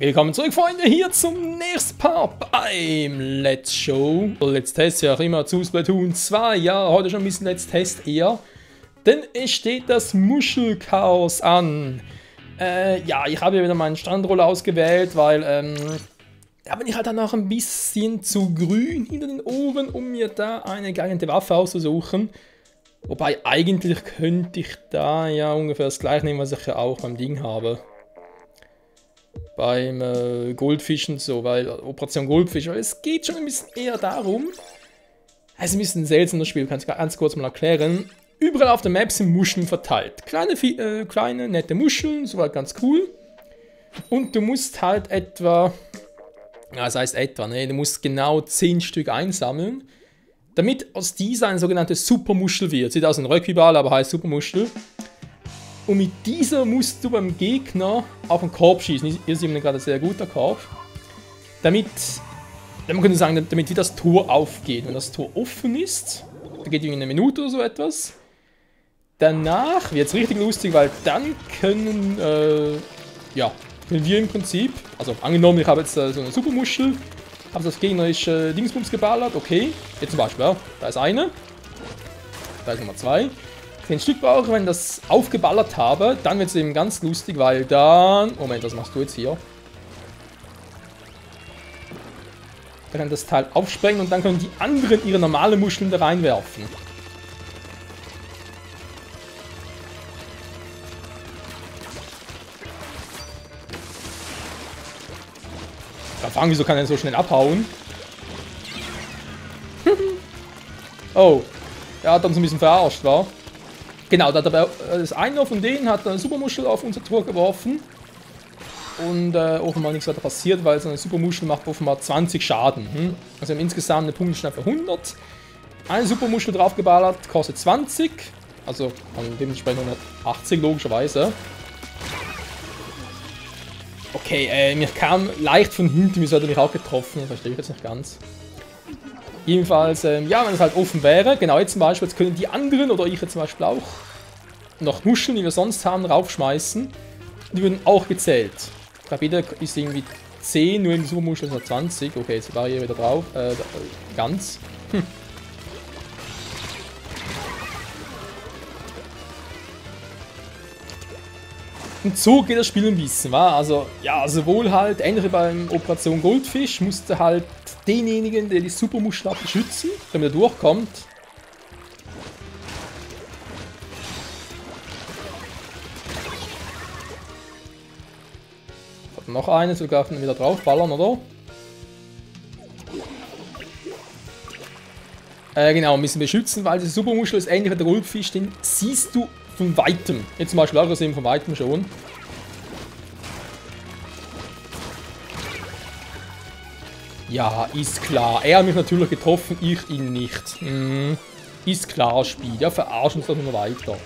Willkommen zurück, Freunde, hier zum nächsten Part beim Let's Show. Let's Test ja auch immer zu Splatoon 2. Ja, heute schon ein bisschen Let's Test eher. Denn es steht das Muschelchaos an. Ja, ich habe hier wieder meinen Strandroller ausgewählt, weil, da bin ich halt dann noch ein bisschen zu grün hinter den Ohren, um mir da eine geeignete Waffe auszusuchen. Wobei, eigentlich könnte ich da ja ungefähr das gleiche nehmen, was ich ja auch beim Ding habe. Beim Goldfisch und so, weil Operation Goldfisch, weil es geht schon ein bisschen eher darum. Es ist ein bisschen ein seltsames Spiel, kann ich ganz kurz mal erklären. Überall auf der Map sind Muscheln verteilt. Kleine, nette Muscheln, soweit ganz cool. Und du musst halt etwa, ja, das heißt etwa, ne, du musst genau 10 Stück einsammeln, damit aus dieser eine sogenannte Supermuschel wird. Sieht aus wie ein Rugby-Ball, aber heißt Supermuschel. Und mit dieser musst du beim Gegner auf den Korb schießen. Hier sieht man gerade ein sehr guter Korb. Damit man könnte sagen, damit das Tor aufgeht. Wenn das Tor offen ist, da geht irgendwie eine Minute oder so etwas. Danach wird es richtig lustig, weil dann können wir im Prinzip, also angenommen, ich habe jetzt so eine Supermuschel, habe das gegnerische Dingsbums geballert, okay. Jetzt zum Beispiel, ja, da ist eine, da ist Nummer 2. 10 Stück brauche, wenn ich das aufgeballert habe, dann wird es eben ganz lustig, weil dann... Moment, was machst du jetzt hier? Dann kann das Teil aufsprengen und dann können die anderen ihre normale Muscheln da reinwerfen. Da fragen, wieso kann er so schnell abhauen? Oh, er hat uns ein bisschen verarscht, war. Genau, einer von denen hat eine Supermuschel auf unser Tor geworfen. Und offenbar nichts weiter passiert, weil so eine Supermuschel macht offenbar 20 Schaden. Also wir haben insgesamt eine Punkteschnelle für 100. Eine Supermuschel draufgeballert, kostet 20. Also dementsprechend 180 logischerweise. Okay, mir kam leicht von hinten, wieso hat er mich auch getroffen? Das verstehe ich jetzt nicht ganz. Jedenfalls, ja, wenn es halt offen wäre, genau jetzt zum Beispiel, jetzt können die anderen oder ich jetzt zum Beispiel auch noch Muscheln, die wir sonst haben, raufschmeißen. Die würden auch gezählt. Ich glaube, jeder ist irgendwie 10, nur in die Supermuschel ist er 20. Okay, jetzt war hier wieder drauf, ganz. Und so geht das Spiel ein bisschen, wa? Also, ja, sowohl halt, ähnlich wie beim Operation Goldfisch, musste halt denjenigen, der die Supermuschel hat, beschützen, damit er durchkommt. Noch eine, sogar wieder draufballern, oder? Genau, ein bisschen beschützen, weil die Supermuschel ist ähnlich wie der Goldfisch, den siehst du von Weitem. Jetzt zum Beispiel auch gesehen von Weitem schon. Ja, ist klar. Er hat mich natürlich getroffen, ich ihn nicht. Ist klar, Spiel. Ja, verarschen uns doch nur weiter.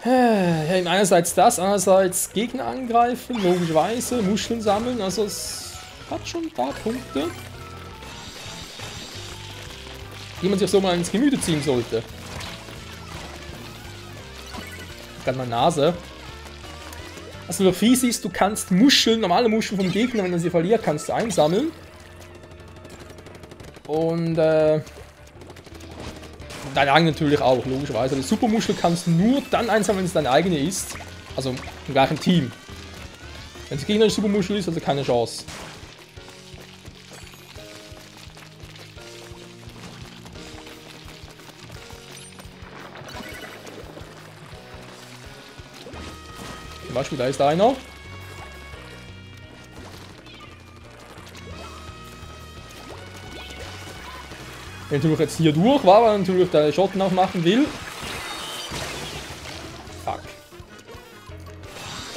Ja, einerseits das, andererseits Gegner angreifen, logischerweise, Muscheln sammeln. Also es hat schon ein paar Punkte, die man sich so mal ins Gemüte ziehen sollte. Gerade meine Nase. Was nur fies ist, du kannst Muscheln, normale Muscheln vom Gegner, wenn er sie verliert, kannst du einsammeln. Und deine eigene natürlich auch, logischerweise. Die Supermuschel kannst du nur dann einsammeln, wenn es deine eigene ist. Also im gleichen Team. Wenn es Gegner eine Supermuschel ist, also keine Chance. Zum Beispiel, da ist einer. Wenn natürlich jetzt hier durch war, weil er natürlich der Schotten auch machen will. Fuck.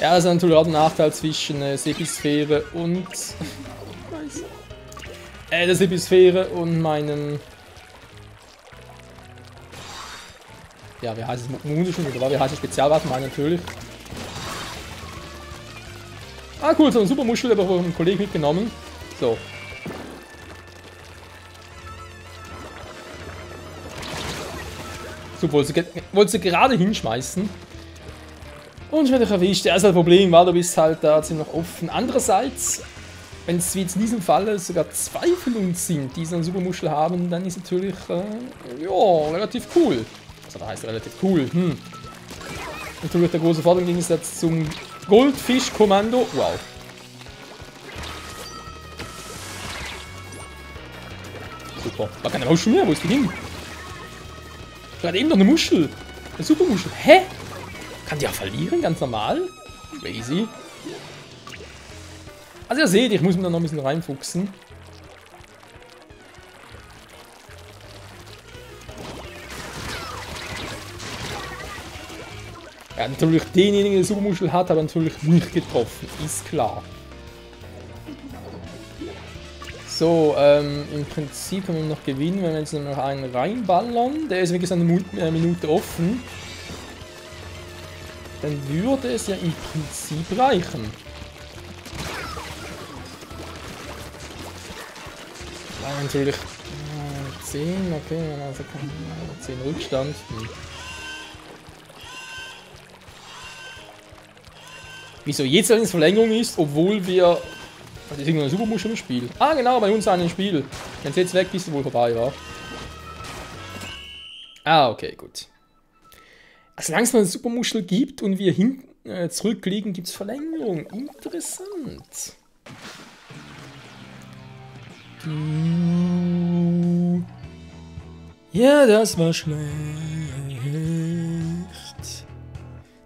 Ja, das ist natürlich auch ein Nachteil zwischen Sepisphäre und... der Sepisphäre und meinem... Ja, wie heißt es? Mundischen oder wie heißt es? Spezialwaffen, meine natürlich. Ah cool, so eine Supermuschel, aber auch einen Kollegen mitgenommen. So. So, wollte sie gerade hinschmeißen. Und schon wieder erwischt. Ja, das ist das Problem, war, du bist halt da ziemlich offen. Andererseits, wenn es wie jetzt in diesem Fall sogar 2 von uns sind, die so eine Supermuschel haben, dann ist natürlich, ja, relativ cool. Also, das heißt relativ cool. Natürlich der große Vorteil im Gegensatz zum Goldfisch-Kommando. Wow. Super. Da kann er auch schon mehr. Wo ist die hin? Gerade eben noch eine Muschel. Eine Supermuschel. Hä? Kann die auch verlieren? Ganz normal? Crazy. Also ihr seht, ich muss mich da noch ein bisschen reinfuchsen. Ja, natürlich denjenigen, der Supermuschel hat, aber natürlich nicht getroffen. Ist klar. So, im Prinzip können wir noch gewinnen, wenn wir jetzt noch einen reinballern. Der ist wirklich eine Minute offen. Dann würde es ja im Prinzip reichen. Ja, natürlich 10, okay, also 10 Rückstand. Wieso jetzt eine Verlängerung ist, obwohl wir... Das ist irgendeine Supermuschel im Spiel. Ah genau, bei uns ein Spiel. Wenn es jetzt weg ist, wohl vorbei war. Ah, okay, gut. Solange es noch eine Supermuschel gibt und wir hinten zurückliegen, gibt es Verlängerung. Interessant. Ja, das war schlecht.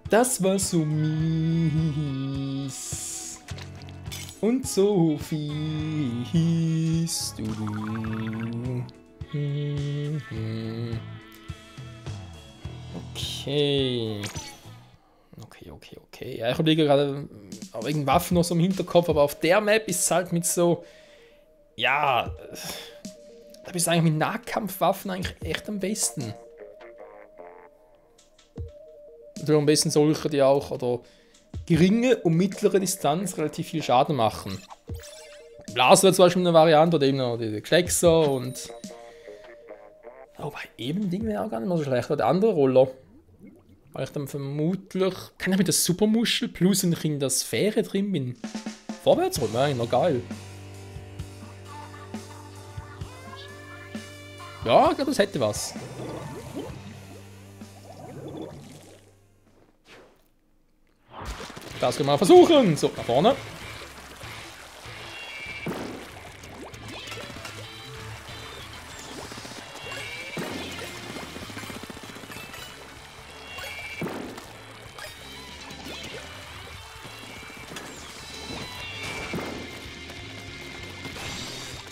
Das war so mies. Und so fies du. Okay. Okay. Ja, ich überlege gerade, wegen Waffen noch so im Hinterkopf, aber auf der Map ist es halt mit so... Ja... Da bist du eigentlich mit Nahkampfwaffen eigentlich echt am besten. Natürlich am besten solche, die auch, oder geringe und mittlere Distanz relativ viel Schaden machen. Blaster wäre zum Beispiel eine Variante, oder eben noch die Kleckser und... Wobei, eben Ding wäre auch gar nicht mehr so schlecht, oder der andere Roller. Weil ich dann vermutlich... Kann ich mit der Supermuschel plus wenn ich in der Sphäre drin bin? Vorwärts rum, eigentlich noch geil. Ja, ich glaube, das hätte was. Das können wir mal versuchen. So, nach vorne.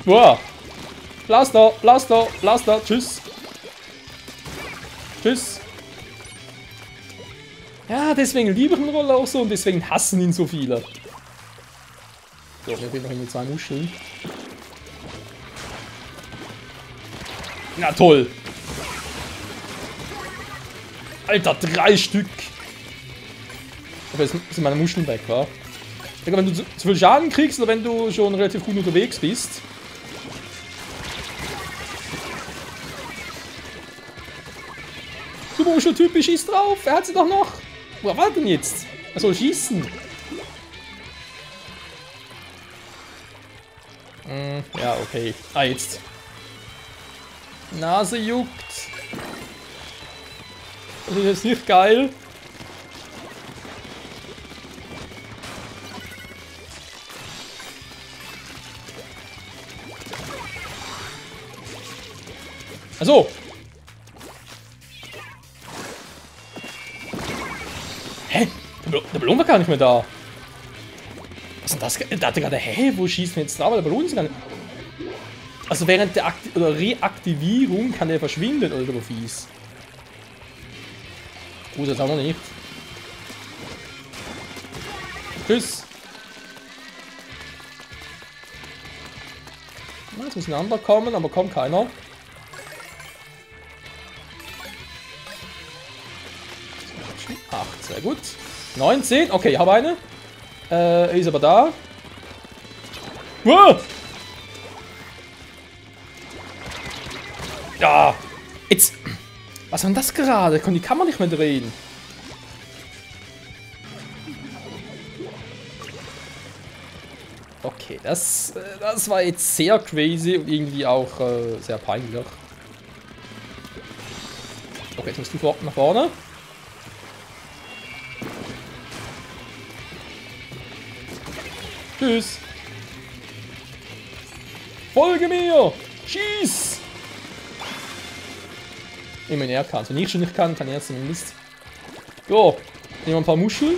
Wow. Blaster, Blaster, Blaster. Tschüss. Tschüss. Ja, deswegen liebe ich den Roller auch so und deswegen hassen ihn so viele. So, wir fehlen noch irgendwie 2 Muscheln. Na toll. Alter, 3 Stück. Aber jetzt sind meine Muscheln weg, wa? Ich glaube, wenn du zu viel Schaden kriegst oder wenn du schon relativ gut unterwegs bist. Supermuschel-Typ schießt drauf. Er hat sie doch noch. Wo war denn jetzt? Er soll schießen. Ja, okay. Ah, jetzt. Nase juckt. Das ist jetzt nicht geil. Also. Hä? Der Ballon war gar nicht mehr da. Was ist denn das? Da dachte gerade, hä, wo schießt denn jetzt drauf? Der Ballon ist gar nicht... Also während der Reaktivierung kann der verschwinden, oder so fies. Gut, das haben wir nicht. Tschüss. Na, jetzt muss ein anderer kommen, aber kommt keiner. Sehr gut. 19. Okay, ich habe eine. Ist aber da. Wow! Ja. Jetzt. Was war denn das gerade? Ich kann die Kamera nicht mehr drehen. Okay, das war jetzt sehr crazy und irgendwie auch sehr peinlich. Okay, jetzt musst du nach vorne. Tschüss. Folge mir! Schieß! Immer er kann. Wenn ich schon nicht kann er zumindest. So, nehmen wir ein paar Muscheln.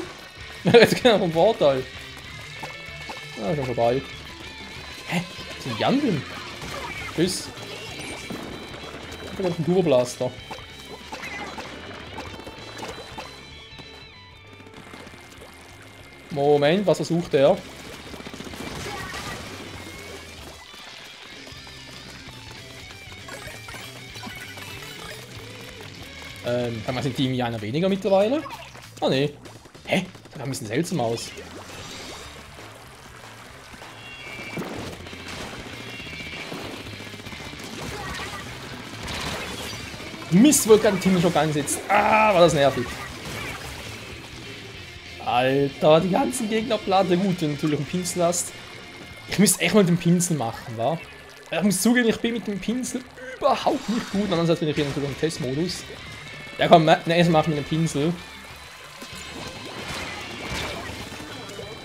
Jetzt kann er vom Vorteil. Ah, schon vorbei. Hä? Was sind die anderen? Tschüss. Ich hab einen Turboblaster. Moment, was versucht er? Kann man sind die irgendwie einer weniger mittlerweile? Oh ne. Hä? Das sieht ein bisschen seltsam aus. Mist, Vulkan-Team schon einsetzt. Ah, war das nervig. Alter, die ganzen Gegner platte gut, wenn du natürlich einen Pinsel hast. Ich müsste echt mal den Pinsel machen, wa? Ich muss zugeben, ich bin mit dem Pinsel überhaupt nicht gut. Andererseits bin ich hier natürlich im Testmodus. Ja komm, erst machen wir den Pinsel.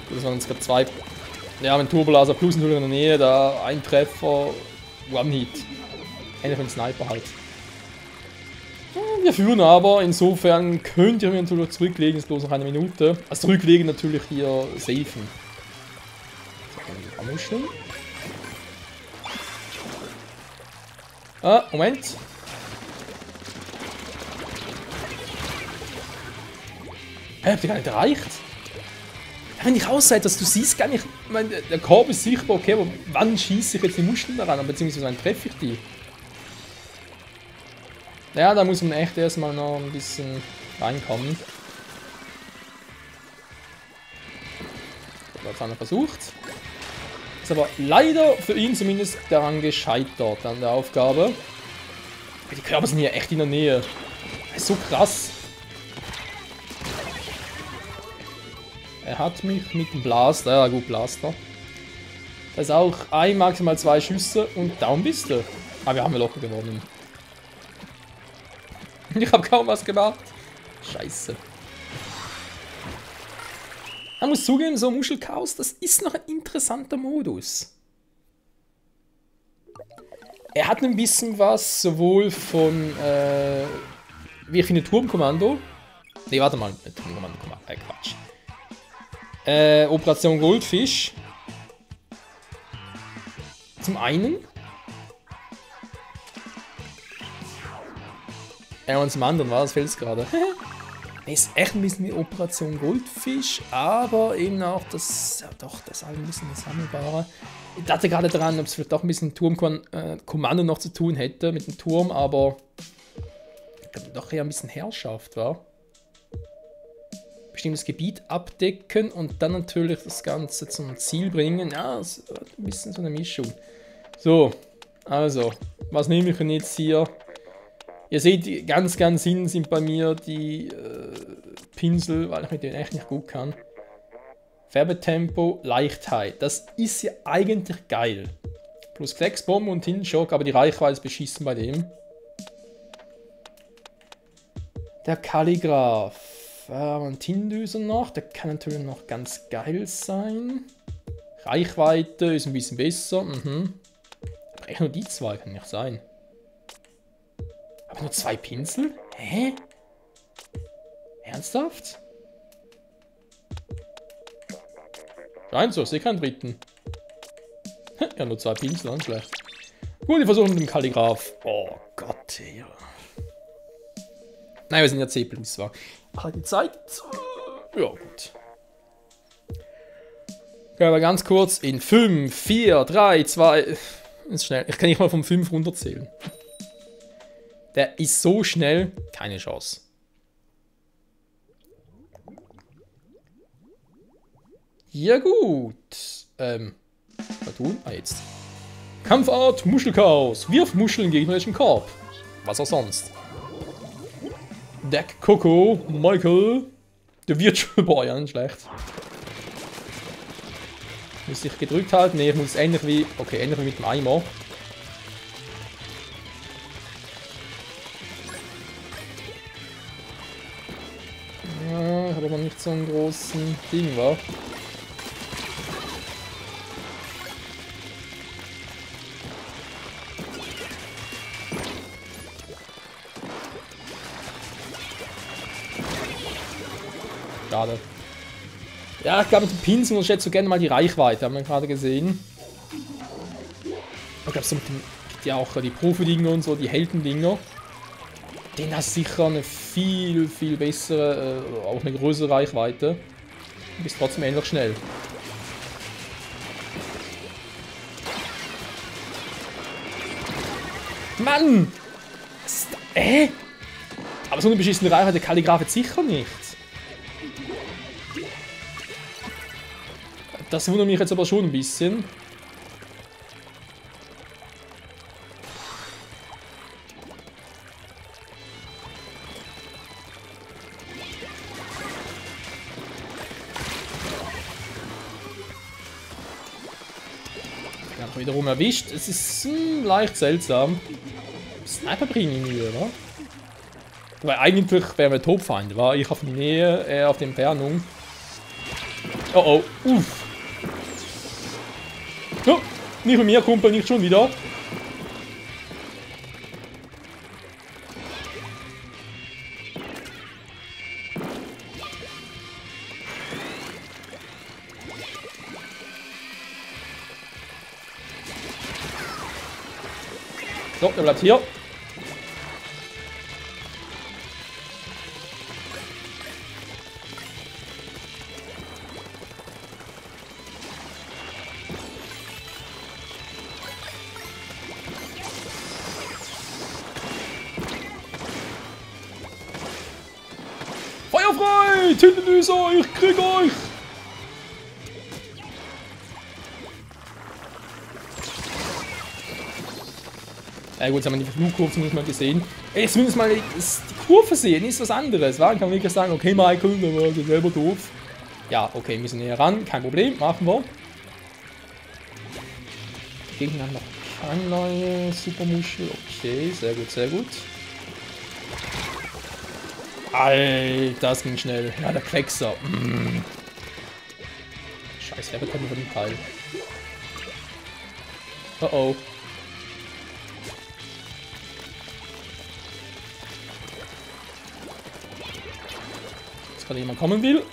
Das waren jetzt gerade zwei. Ja, mit Turbolaser plus natürlich in der Nähe, da ein Treffer, One-Hit. Einer von Sniper halt. Wir führen aber, insofern könnt ihr mir natürlich zurücklegen, ist bloß noch eine Minute. Also zurücklegen natürlich hier safen. So, Muscheln. Ah, Moment. Habt ihr gar nicht erreicht? Ja, wenn ich ausseit, dass du siehst gar nicht, ich meine, der Korb ist sichtbar, okay, aber wann schieße ich jetzt die Muscheln daran, beziehungsweise wann treffe ich die? Ja, da muss man echt erstmal noch ein bisschen reinkommen. Das hat er versucht. Ist aber leider für ihn zumindest daran gescheitert, an der Aufgabe. Die Körper sind hier echt in der Nähe. Das ist so krass. Er hat mich mit dem Blaster, ja gut, Blaster. Das ist auch maximal 2 Schüsse und down bist du. Aber wir haben locker gewonnen. Ich habe kaum was gemacht. Scheiße. Man muss zugeben, so Muschelchaos, das ist noch ein interessanter Modus. Er hat ein bisschen was sowohl von, wie ich finde, Turmkommando. Ne, warte mal. Turmkommando, Quatsch. Operation Goldfisch. Zum einen. Ja, und zum anderen war das fällt gerade. Ist echt ein bisschen wie Operation Goldfisch, aber eben auch das, ja doch, das ist halt ein bisschen das Sammelbare. Ich dachte gerade dran, ob es vielleicht doch ein bisschen Turmkommando noch zu tun hätte mit dem Turm, aber ich glaube doch eher ein bisschen Herrschaft, war. Bestimmtes Gebiet abdecken und dann natürlich das Ganze zum Ziel bringen. Ja, das ist ein bisschen so eine Mischung. So, also, was nehme ich denn jetzt hier? Ihr seht, ganz hinten sind bei mir die Pinsel, weil ich mit denen echt nicht gut kann. Färbetempo, Leichtheit. Das ist ja eigentlich geil. Plus Flexbombe und Hintenschock, aber die Reichweite ist beschissen bei dem. Der Kalligraph. Ein Tindüser noch, der kann natürlich noch ganz geil sein. Reichweite ist ein bisschen besser. Aber echt nur die zwei kann nicht sein. Aber nur 2 Pinsel? Hä? Ernsthaft? Scheint so, ich sehe keinen dritten. Ja, nur 2 Pinsel, dann schlecht. Gut, wir versuchen mit dem Kalligraph. Oh Gott, ja. Nein, wir sind ja C+, zwar. Aber die Zeit... Ja, gut. Okay, aber ganz kurz in 5, 4, 3, 2... Ist schnell. Ich kann nicht mal vom 5 runterzählen. Der ist so schnell, keine Chance. Ja gut. Was tun? Ah, jetzt. Kampfart, Muschelchaos. Wirf Muscheln in gegnerischen Korb. Was auch sonst. Deck Coco, Michael. Der wird schon, boah, ja, nicht schlecht. Muss ich gedrückt halten? Ne, ich muss ähnlich wie... Okay, ähnlich wie mit dem Eimer. Ja, ich habe aber nicht so einen großen Ding, wa? Schade. Ja, ich glaube, mit den Pins unterschätzt so gerne mal die Reichweite, haben wir gerade gesehen. Ich glaube, so mit dem, gibt ja auch die Profi-Dinger und so, die Heldendinger. Den hast sicher eine viel, viel bessere, auch eine größere Reichweite. Du bist trotzdem ähnlich schnell. Mann! Aber so eine beschissene Reichweite Kalligraph jetzt sicher nicht. Das wundert mich jetzt aber schon ein bisschen. Ja, wiederum erwischt. Es ist leicht seltsam. Sniper bringen ihn Mühe, oder? Weil eigentlich wären wir Topfeinde, war ich auf die Nähe, er auf die Entfernung. Oh oh, uff. Oh, nicht mit mir, Kumpel, nicht schon wieder. So, der bleibt hier. Feuer frei! Tintendüser, ich krieg euch! Ja gut, jetzt haben wir die Flugkurve nicht mal gesehen. Ey, jetzt zumindest mal die Kurve sehen, ist was anderes. Wa? Ich kann wirklich sagen, okay Michael, dann war das selber doof. Ja, okay, wir müssen näher ran, kein Problem, machen wir. Die Gegner haben noch keine neue Supermuschel. Okay, sehr gut, sehr gut. Alter, das ging schnell. Ja, der Kleckser. Scheiß, wer bekommt von dem Teil? Oh oh. Jetzt gerade jemand kommen will.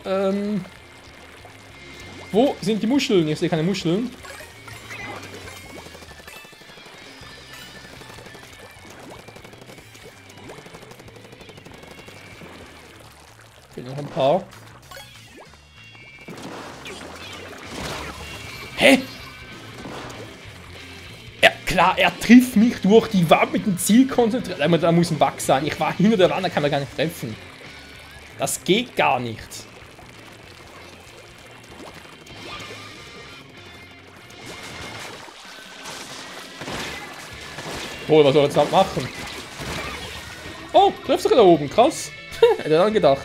Wo sind die Muscheln? Ich sehe keine Muscheln. Noch ein paar. Hä? Ja, klar, er trifft mich durch die Wand mit dem Ziel konzentriert. Da muss ein Bug sein. Ich war hinter der Wand, da kann er gar nicht treffen. Das geht gar nicht. Oh, was soll er jetzt machen? Oh, trifft sogar da oben. Krass. Hätte er dann gedacht.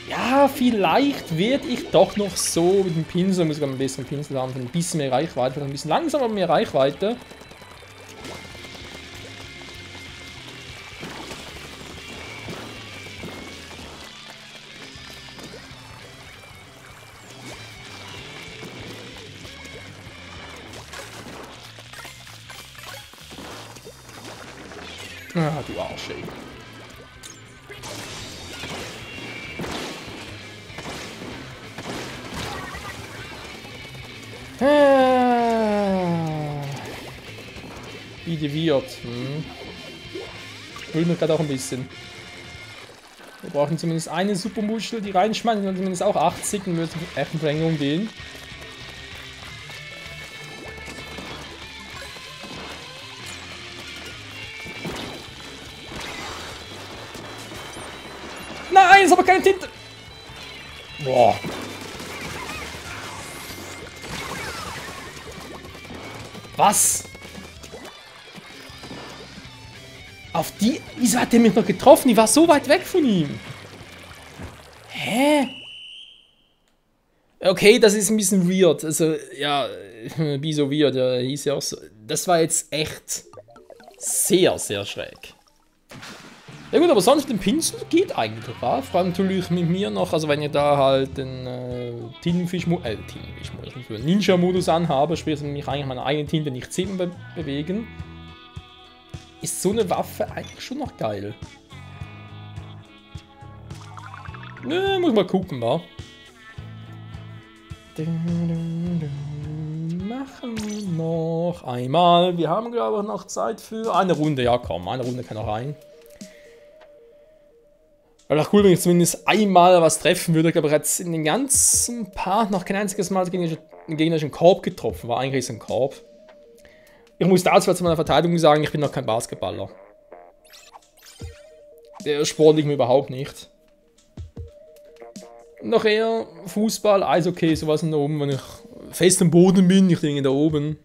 Ja, vielleicht werde ich doch noch so mit dem Pinsel, muss ich ein bisschen Pinsel haben, ein bisschen mehr Reichweite, ein bisschen langsamer, aber mehr Reichweite. Ah, du Arsch, ey. Wie deviert. Will mir gerade auch ein bisschen. Wir brauchen zumindest eine Supermuschel, die reinschmeißen, und zumindest auch 80, dann wird es echt in Verlängerung gehen. Nein, ist aber keine Tinte! Boah. Was? Auf die... Wieso hat der mich noch getroffen? Ich war so weit weg von ihm. Hä? Okay, das ist ein bisschen weird. Also, ja, wie so weird, ja, hieß ja auch so. Das war jetzt echt sehr, sehr schräg. Ja gut, aber sonst mit dem Pinsel geht eigentlich, wa? Vor allem natürlich mit mir noch, also wenn ihr da halt den Ninja-Modus anhabe, sprich, mich eigentlich meine eigene Tinte nicht sehen bewegen, ist so eine Waffe eigentlich schon noch geil. Ne, muss mal gucken, wa? Machen wir noch einmal. Wir haben, glaube ich, noch Zeit für eine Runde. Ja, komm, eine Runde kann noch rein. Wäre auch cool, wenn ich zumindest einmal was treffen würde. Ich glaube, ich habe jetzt in den ganzen Part noch kein einziges Mal gegen den gegnerischen Korb getroffen. War eigentlich ein Korb. Ich muss dazu zu meiner Verteidigung sagen, ich bin noch kein Basketballer. Der Sport liegt mir überhaupt nicht. Noch eher Fußball, Eishockey, sowas da oben, wenn ich fest am Boden bin, ich denke da oben.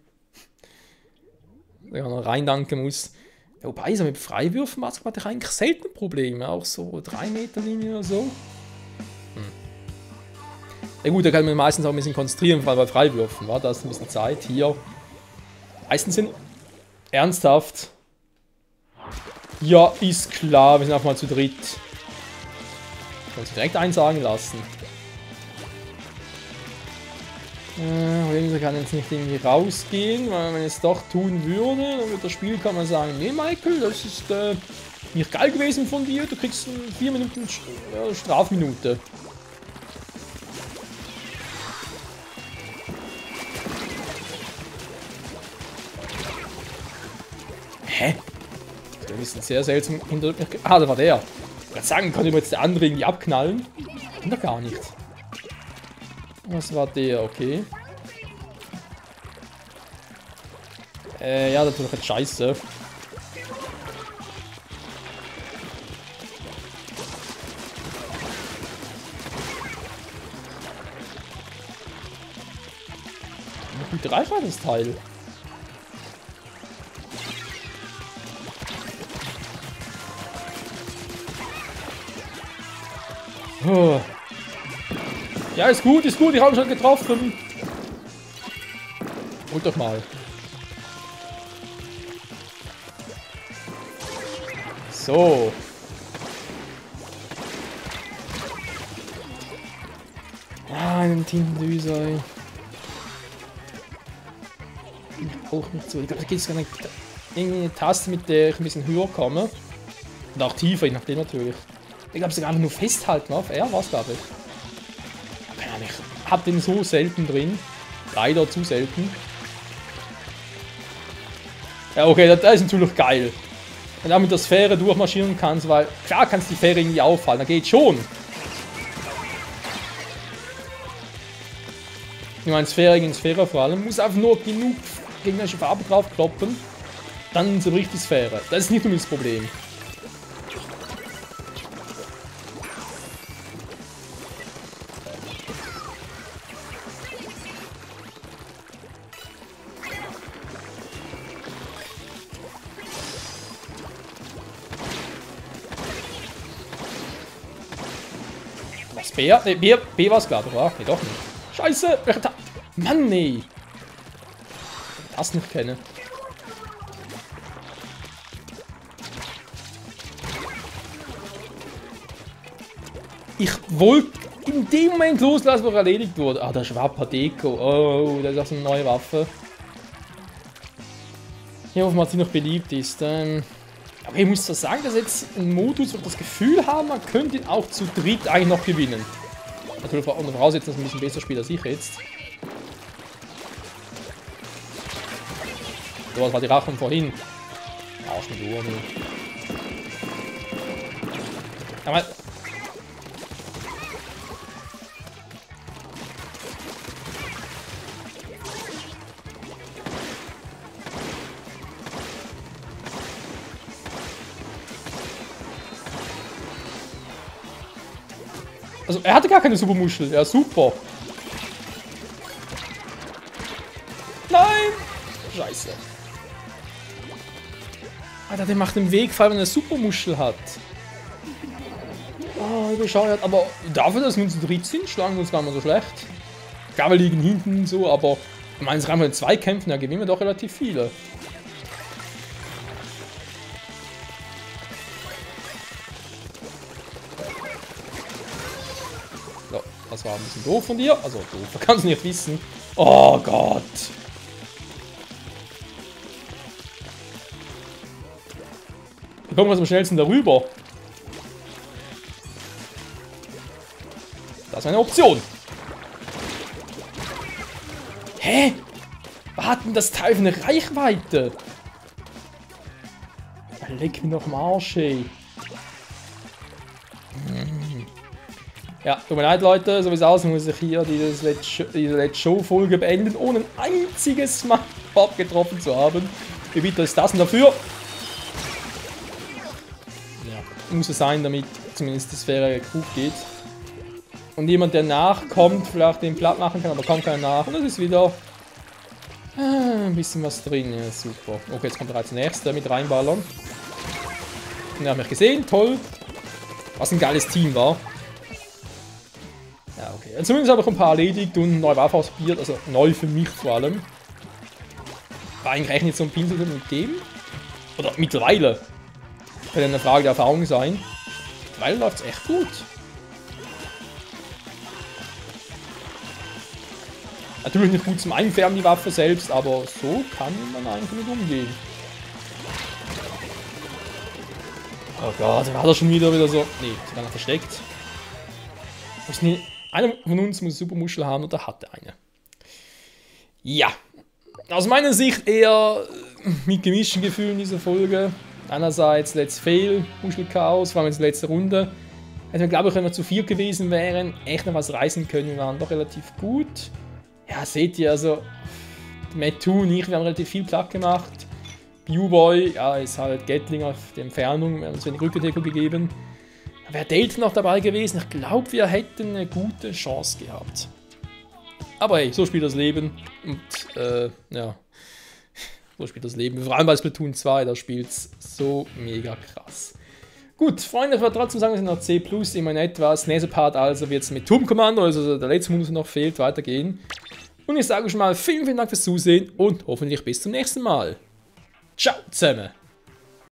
Da ich noch reindanken muss. Ja, wobei, so mit Freiwürfen hatte ich eigentlich selten Probleme, auch so 3 Meter Linie oder so. Ja gut, da kann man meistens auch ein bisschen konzentrieren, vor allem bei Freiwürfen, war das ein bisschen Zeit hier. Meistens sind ernsthaft. Ja, ist klar, wir sind auch mal zu dritt. Uns direkt einsagen lassen. Regenser kann jetzt nicht irgendwie rausgehen, weil wenn es doch tun würde, dann wird das Spiel, kann man sagen, nee Michael, das ist nicht geil gewesen von dir, du kriegst 4 Minuten Strafminute. Hä? Das ist ein bisschen sehr seltsam hinter mir. Ah, da war der. Ich würde sagen, konnte ich jetzt der andere irgendwie abknallen? Kann doch gar nicht. Was war der? Okay. Ja, das ist doch jetzt scheiße. Eine gute Reichweite, das Teil. Oh. Ja, ist gut, ich habe ihn schon getroffen. Holt doch mal. So. Ah, einen Tintendüser. Ich brauche nicht so. Ich glaube, da gibt es gar nicht irgendeine Taste, mit der ich ein bisschen höher komme. Und auch tiefer, je nachdem natürlich. Ich glaube, sogar nur festhalten auf R, was glaube ich. Ich hab den so selten drin. Leider zu selten. Ja, okay, das ist natürlich geil. Wenn du auch mit der Sphäre durchmarschieren kannst, weil klar kannst du die Sphäre irgendwie aufhalten, da geht schon. Ich meine, Sphäre gegen Sphäre vor allem. Muss einfach nur genug gegnerische Farbe drauf kloppen. Dann zerbricht die Sphäre. Das ist nicht nur das Problem. Was? B? Ne, B war es glaube ich, oder? Ne, doch nicht. Scheiße! Mann, nee! Das nicht kenne. Ich wollte in dem Moment loslassen, wo er erledigt wurde. Ah, der Schwapper Deko. Oh, das ist auch so eine neue Waffe. Ich hoffe mal, dass sie noch beliebt ist. Aber ich muss zwar sagen, dass jetzt ein Modus, wo wir das Gefühl haben, man könnte ihn auch zu dritt eigentlich noch gewinnen. Natürlich unter Voraussetzung, dass ein bisschen besser spielt als ich jetzt. So, was war die Rache von vorhin? Arsch mit Uhr. Aber also, er hatte gar keine Supermuschel. Ja, super. Nein! Scheiße. Alter, der macht den Weg, vor allem wenn er eine Supermuschel hat. Oh, bescheuert. Aber dafür, dass wir uns zu dritt sind, schlagen wir uns gar nicht so schlecht. Gabe liegen hinten so, aber ich meine, es reicht in Zweikämpfen, da gewinnen wir doch relativ viele. So, das war ein bisschen doof von dir. Also doof, kannst du nicht wissen. Oh Gott. Wie kommen wir am schnellsten darüber? Das ist eine Option. Hä? Was hat denn das Teil für eine Reichweite? Leck mich doch am Arsch, ey. Ja, tut mir leid, Leute. So wie es aussieht, muss ich hier diese Let's Show-Folge beenden, ohne ein einziges Mal getroffen zu haben. Wie bitter ist das denn dafür? Ja, muss es sein, damit zumindest das faire gut geht. Und jemand, der nachkommt, vielleicht den platt machen kann, aber kommt keiner nach. Und das ist wieder ein bisschen was drin. Ja, super. Okay, jetzt kommt bereits der nächste mit reinballern. Den haben wir gesehen, toll. Was ein geiles Team war. Ja, okay. Ja, zumindest habe ich ein paar erledigt und neue Waffe ausprobiert. Also neu für mich vor allem. War eigentlich echt nicht so ein Pinsel mit dem? Oder mittlerweile. Könnte eine Frage der Erfahrung sein. Mittlerweile läuft es echt gut. Natürlich nicht gut zum Einfärben, die Waffe selbst, aber so kann man eigentlich mit umgehen. Oh Gott, war das schon wieder so... Nee, ist gar nicht versteckt. Einer von uns muss eine Supermuschel haben oder hatte eine. Ja. Aus meiner Sicht eher mit gemischten Gefühlen diese Folge. Einerseits Let's Fail, Muschelchaos, vor allem in der letzten Runde. Also ich glaube, wenn wir zu viel gewesen wären, echt noch was reißen können. Wir waren doch relativ gut. Ja, seht ihr, also Matt und ich, wir haben relativ viel platt gemacht. U-Boy, ja, ist halt Gatling auf der Entfernung, wir haben uns wenig Rückendeckung gegeben. Wäre Dayton noch dabei gewesen, ich glaube, wir hätten eine gute Chance gehabt. Aber hey, so spielt das Leben. Und, ja, so spielt das Leben. Vor allem bei Splatoon 2, da spielt es so mega krass. Gut, Freunde, ich würde trotzdem sagen, wir sind noch C+, immerhin etwas. Nächster Part also wird es mit Turm Kommando, also der letzte Modus noch fehlt, weitergehen. Und ich sage schon mal vielen, vielen Dank fürs Zusehen und hoffentlich bis zum nächsten Mal. Ciao zusammen!